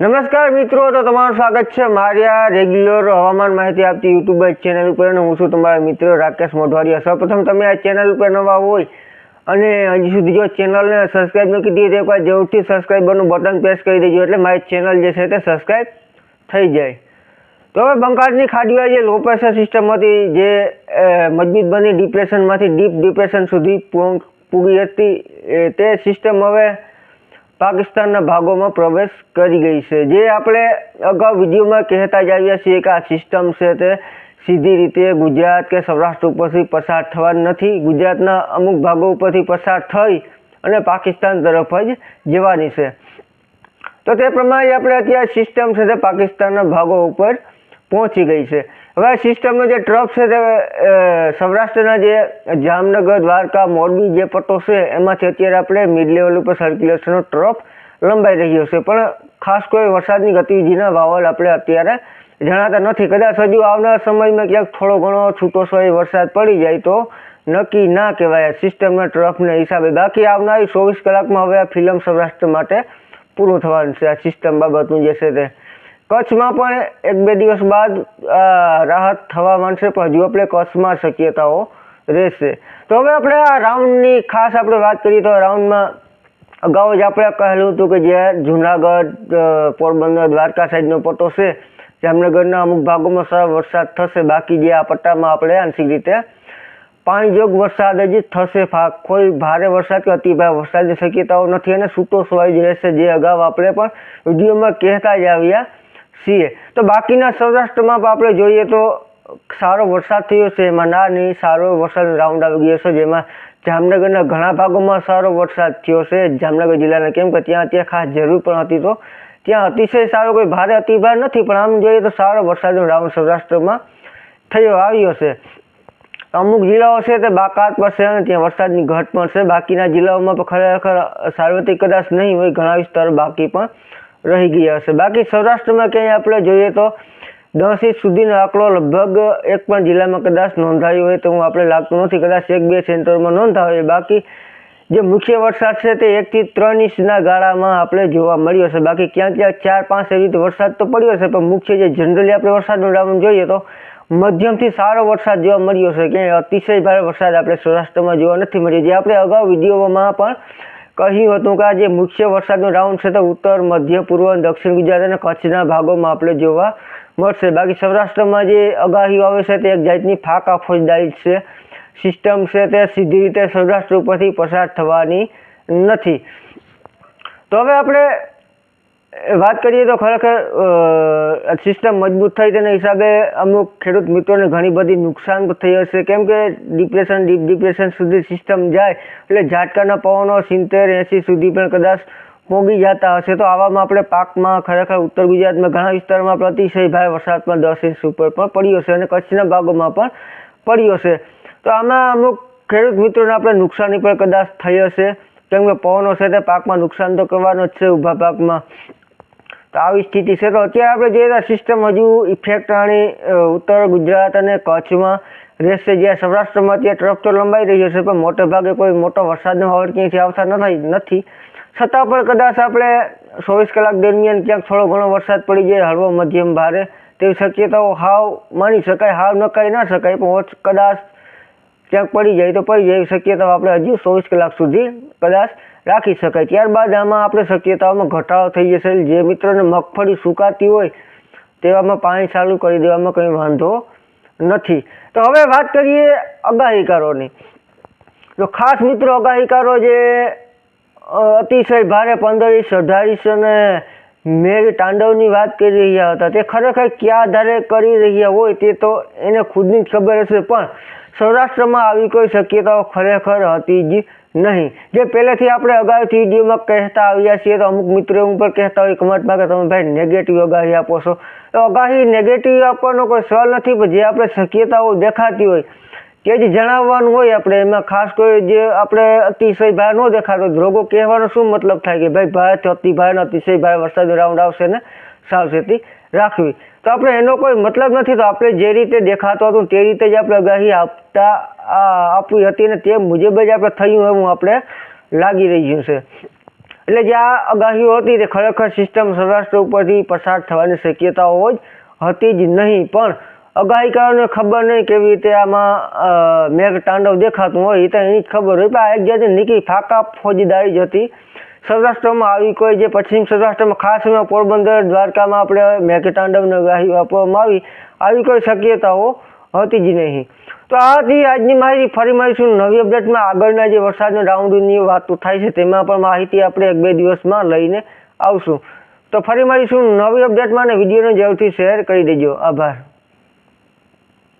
નમસ્કાર મિત્રો, તો તમારું સ્વાગત છે મારી આ રેગ્યુલર હવામાન માહિતી આપતી યુટ્યુબ ચેનલ ઉપર અને હું છું તમારા મિત્ર રાકેશ મોઢવાડિયા। સૌપ્રથમ તમે આ ચેનલ ઉપર નવા હોય અને હજી સુધી જો ચેનલને સબસ્ક્રાઈબ ન કરી તો એકવાર જરૂરથી સબસ્ક્રાઈબરનું બટન પ્રેસ કરી દેજો એટલે મારી ચેનલ જે છે તે સબસ્ક્રાઈબ થઈ જાય। તો હવે બંગાળની ખાડીમાં જે લો પ્રેશર સિસ્ટમ હતી જે મજબૂત બની ડિપ્રેશનમાંથી ડીપ ડિપ્રેશન સુધી પૂરી હતી તે સિસ્ટમ હવે પાકિસ્તાનના ભાગોમાં પ્રવેશ કરી ગઈ છે। જે આપણે અગાઉ વિડીયોમાં કહેતા જ આવ્યા છીએ કે આ સિસ્ટમ છે તે સીધી રીતે ગુજરાત કે સૌરાષ્ટ્ર ઉપરથી પસાર થવાની નથી, ગુજરાતના અમુક ભાગો ઉપરથી પસાર થઈ અને પાકિસ્તાન તરફ જ જવાની છે। તો તે પ્રમાણે આપણે અત્યારે સિસ્ટમ છે તે પાકિસ્તાનના ભાગો ઉપર પહોંચી ગઈ છે। હવે આ સિસ્ટમનો જે ટ્રફ છે તે સૌરાષ્ટ્રના જે જામનગર, દ્વારકા, મોરબી જે પટ્ટો છે એમાંથી અત્યારે આપણે મિડ લેવલ ઉપર સર્ક્યુલેશનનો ટ્રફ લંબાઈ રહ્યો છે, પણ ખાસ કોઈ વરસાદની ગતિવિધિના વાવલ આપણે અત્યારે જણાતા નથી। કદાચ હજુ આવનાર સમયમાં ક્યાંક થોડો ઘણો છૂટોછવાયો વરસાદ પડી જાય તો નક્કી ના કહેવાય સિસ્ટમના ટ્રફના હિસાબે। બાકી આવનારી 24 કલાકમાં હવે આ ફિલ્મ સૌરાષ્ટ્ર માટે પૂરું થવાનું છે આ સિસ્ટમ બાબતનું જે છે તે। કચ્છમાં પણ 1-2 દિવસ બાદ રાહત થવા માંડશે, પણ હજુ આપણે કચ્છમાં શક્યતાઓ રહેશે। તો હવે આપણે આ રાઉન્ડની ખાસ આપણે વાત કરીએ તો રાઉન્ડમાં અગાઉ જ આપણે કહેલું હતું કે જે જુનાગઢ, પોરબંદર, દ્વારકા સાઈડનો પટ્ટો છે, જામનગરના અમુક ભાગોમાં સારો વરસાદ થશે, બાકી જે આ પટ્ટામાં આપણે આંશિક રીતે પાણીજોગ વરસાદ જ થશે, કોઈ ભારે વરસાદ કે અતિ ભારે વરસાદની શક્યતાઓ નથી અને છૂટોછવાયો જ રહેશે, જે અગાઉ આપણે પણ વિડીયોમાં કહેતા જ આવ્યા છીએ। તો બાકીના સૌરાષ્ટ્રમાં પણ આપણે જોઈએ તો સારો વરસાદ થયો છે, એમાં ના નહીં સારો વરસાદ રાઉન્ડ આવી ગયો છે, જેમાં જામનગરના ઘણા ભાગોમાં સારો વરસાદ થયો છે જામનગર જિલ્લાના, કેમ કે ત્યાં ખાસ જરૂર પણ હતી, તો ત્યાં અતિશય સારો કોઈ ભારે અતિભાર નથી, પણ આમ જોઈએ તો સારો વરસાદનો રાઉન્ડ સૌરાષ્ટ્રમાં આવ્યો છે। અમુક જિલ્લાઓ છે તે બાકાત પર છે અને ત્યાં વરસાદની ઘટ પણ છે, બાકીના જિલ્લાઓમાં પણ ખરેખર સાર્વત્રિક કદાચ નહીં હોય, ઘણા વિસ્તારો બાકી પણ રહી ગયા હશે। બાકી સૌરાષ્ટ્રમાં ક્યાંય આપણે જોઈએ તો 10 ઇંચ સુધીનો આંકડો લગભગ એક પણ જિલ્લામાં કદાચ નોંધાયો હોય તો આપણે લાગતું નથી, કદાચ 1-2 સેન્ટરમાં નોંધાયો, બાકી જે મુખ્ય વરસાદ છે તે 1 થી 3 ઇંચના ગાળામાં આપણે જોવા મળ્યો છે। બાકી ક્યાંક 4-5 એવી રીતે વરસાદ તો પડ્યો છે, પણ મુખ્ય જે જનરલી આપણે વરસાદનો રાઉન્ડ જોઈએ તો મધ્યમથી સારો વરસાદ જોવા મળ્યો છે, ક્યાંય અતિશય ભારે વરસાદ આપણે સૌરાષ્ટ્રમાં જોવા નથી મળ્યો। જે આપણે અગાઉ વિડીયોમાં પણ કહ્યું હતું કે આ જે મુખ્ય વરસાદનો રાઉન્ડ છે તે ઉત્તર, મધ્ય, પૂર્વ અને દક્ષિણ ગુજરાત અને કચ્છના ભાગોમાં આપણે જોવા મળશે। બાકી સૌરાષ્ટ્રમાં જે આગાહીઓ આવે છે તે એક જાતની ફાકા ફોજદારી છે, સિસ્ટમ છે તે સીધી રીતે સૌરાષ્ટ્ર ઉપરથી પસાર થવાની નથી। તો હવે આપણે વાત કરીએ તો ખરેખર સિસ્ટમ મજબૂત થઈ તેના હિસાબે અમુક ખેડૂત મિત્રોને ઘણી બધી નુકસાન થઈ હશે, કેમ કે ડિપ્રેશન, ડીપ ડિપ્રેશન સુધી સિસ્ટમ જાય એટલે ઝાટકાના પવનો 70-80 સુધી પણ કદાચ પહોંચી જતા હશે। તો આવામાં આપણે પાકમાં ખરેખર ઉત્તર ગુજરાતમાં ઘણા વિસ્તારોમાં અતિશય ભારે વરસાદ પણ 10 ઇંચ ઉપર પણ પડ્યો છે અને કચ્છના ભાગોમાં પણ પડ્યો છે। તો આમાં અમુક ખેડૂત મિત્રોને આપણે નુકસાની પણ કદાચ થઈ હશે, કેમ કે પવનો છે તે પાકમાં નુકસાન તો કરવાનો જ છે ઊભા પાકમાં। તો આવી સ્થિતિ છે। તો અત્યારે આપણે જોઈએ તો સિસ્ટમ હજુ ઇફેક્ટ આની ઉત્તર ગુજરાત અને કચ્છમાં રહેશે, જ્યાં સૌરાષ્ટ્રમાં અત્યારે ટ્રફ તો લંબાઈ રહ્યો છે, પણ મોટે ભાગે કોઈ મોટો વરસાદનો વાવડ ક્યાંયથી આવતા નથી, છતાં પણ કદાચ આપણે 24 કલાક દરમિયાન ક્યાંક થોડો ઘણો વરસાદ પડી જાય, હળવો મધ્યમ ભારે તેવી શક્યતાઓ હાવ માની શકાય, હાવ નકારી ના શકાય, પણ કદાચ ક્યાંક પડી જાય તો પડી જાય એવી શક્યતાઓ આપણે હજુ 24 કલાક સુધી કદાચ રાખી શકાય। ત્યારબાદ આમાં આપણે શક્યતાઓમાં ઘટાડો થઈ જશે। જે મિત્રોને મગફળી સુકાતી હોય તેવામાં પાણી ચાલુ કરી દેવામાં કંઈ વાંધો નથી। તો હવે વાત કરીએ આગાહીકારોની, તો ખાસ મિત્રો આગાહીકારો જે અતિશય ભારે 15 ઇંચ, 18 ઇંચ અને મેઘ તાંડવની વાત કરી રહ્યા હતા, તે ખરેખર કયા આધારે કરી રહ્યા હોય તે તો એને ખુદની જ ખબર હશે, પણ સૌરાષ્ટ્રમાં આવી કોઈ શક્યતાઓ ખરેખર હતી જ નહીં। જે પહેલેથી આપણે અગાઉથી વિડીયોમાં કહેતા આવ્યા છીએ, તો અમુક મિત્રો એવું પણ કહેતા હોય કમેન્ટમાં કે તમે ભાઈ નેગેટિવ આગાહી આપો છો, તો આગાહી નેગેટિવ આપવાનો કોઈ સવાલ નથી, પણ જે આપણે શક્યતાઓ દેખાતી હોય તે જ જણાવવાનું હોય આપણે, એમાં ખાસ કોઈ જે આપણે અતિશય ભાર ન દેખાતો રોગો કહેવાનો શું મતલબ થાય કે ભાઈ ભારેથી અતિ ભારે અતિશય ભારે વરસાદ રાઉન્ડ આવશે ને સાવચેતી રાખવી, તો આપણે એનો કોઈ મતલબ નથી। તો આપણે જે રીતે દેખાતું હતું તે રીતે જ આપણે આગાહી આપવી હતી અને તે મુજબ જ આપણે થયું એવું આપણે લાગી રહ્યું છે। એટલે જે આ આગાહીઓ હતી તે ખરેખર સિસ્ટમ સૌરાષ્ટ્ર ઉપરથી પસાર થવાની શક્યતાઓ જ હતી જ નહીં, પણ આગાહીકારોને ખબર નહીં કેવી રીતે આમાં મેઘ તાંડવ દેખાતું હોય, એ તો એની જ ખબર હોય. પણ આ એક જાતે નીકળી ફાકા ફોજદારી જ હતી. સૌરાષ્ટ્રમાં આવી કોઈ જે પશ્ચિમ સૌરાષ્ટ્રમાં ખાસ એમાં પોરબંદર દ્વારકામાં આપણે મેઘ તાંડવની આગાહી આપવામાં આવી કોઈ શક્યતાઓ હતી જ નહીં. તો આથી આજની માહિતી. ફરી મળીશું નવી અપડેટમાં. આગળના જે વરસાદના રાઉન્ડની વાતો થાય છે તેમાં પણ માહિતી આપણે 1-2 દિવસમાં લઈને આવશું. તો ફરી મળીશું નવી અપડેટમાં અને વિડીયોને જરૂરથી શેર કરી દેજો. આભાર.